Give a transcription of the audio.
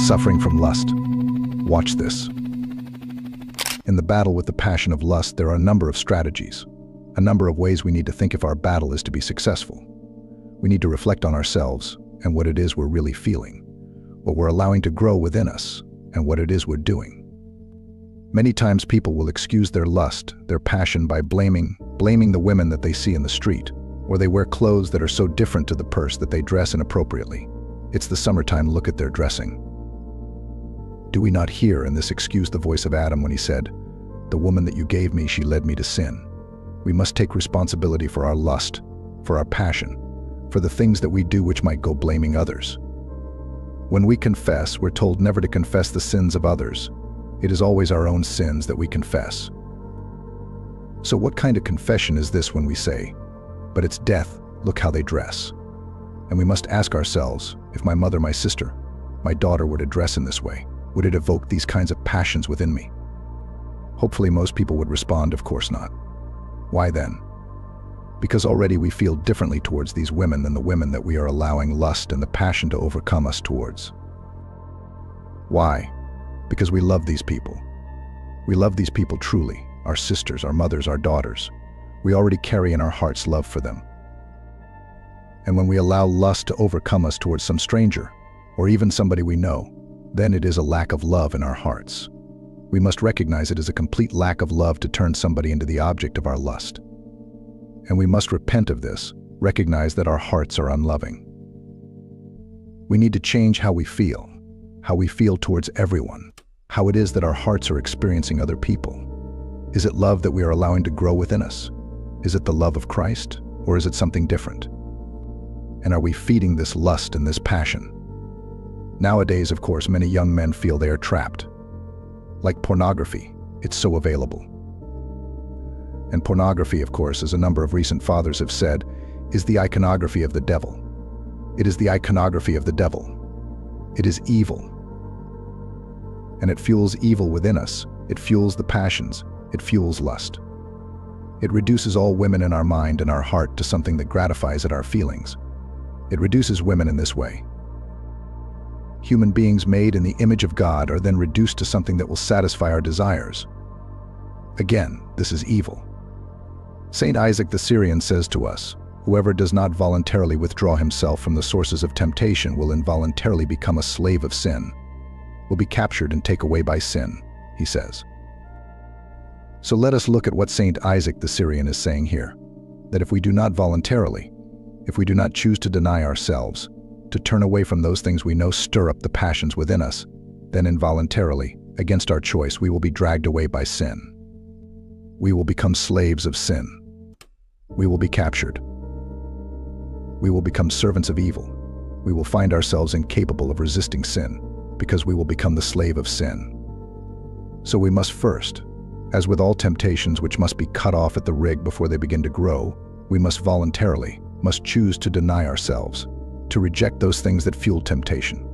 Suffering from lust. Watch this. In the battle with the passion of lust, there are a number of strategies, a number of ways we need to think if our battle is to be successful. We need to reflect on ourselves and what it is we're really feeling, what we're allowing to grow within us, and what it is we're doing. Many times people will excuse their lust, their passion, by blaming the women that they see in the street, or they wear clothes that are so different to the person that they dress inappropriately. It's the summertime, look at their dressing. Do we not hear in this excuse the voice of Adam when he said, "The woman that you gave me, she led me to sin"? We must take responsibility for our lust, for our passion, for the things that we do which might go blaming others. When we confess, we're told never to confess the sins of others. It is always our own sins that we confess. So what kind of confession is this when we say, "But it's death, look how they dress"? And we must ask ourselves, if my mother, my sister, my daughter were to dress in this way, would it evoke these kinds of passions within me? Hopefully most people would respond, of course not. Why then? Because already we feel differently towards these women than the women that we are allowing lust and the passion to overcome us towards. Why? Because we love these people. We love these people truly, our sisters, our mothers, our daughters. We already carry in our hearts love for them. And when we allow lust to overcome us towards some stranger, or even somebody we know, then it is a lack of love in our hearts. We must recognize it as a complete lack of love to turn somebody into the object of our lust. And we must repent of this, recognize that our hearts are unloving. We need to change how we feel towards everyone, how it is that our hearts are experiencing other people. Is it love that we are allowing to grow within us? Is it the love of Christ, or is it something different? And are we feeding this lust and this passion? Nowadays, of course, many young men feel they are trapped. Like pornography, it's so available. And pornography, of course, as a number of recent fathers have said, is the iconography of the devil. It is the iconography of the devil. It is evil. And it fuels evil within us. It fuels the passions. It fuels lust. It reduces all women in our mind and our heart to something that gratifies at our feelings. It reduces women in this way. Human beings made in the image of God are then reduced to something that will satisfy our desires. Again, this is evil. Saint Isaac the Syrian says to us, "Whoever does not voluntarily withdraw himself from the sources of temptation will involuntarily become a slave of sin, will be captured and taken away by sin," he says. So let us look at what Saint Isaac the Syrian is saying here, that if we do not voluntarily, if we do not choose to deny ourselves, to turn away from those things we know stir up the passions within us, then involuntarily, against our choice, we will be dragged away by sin. We will become slaves of sin. We will be captured. We will become servants of evil. We will find ourselves incapable of resisting sin, because we will become the slave of sin. So we must first, as with all temptations which must be cut off at the rig before they begin to grow, we must choose to deny ourselves, to reject those things that fuel temptation.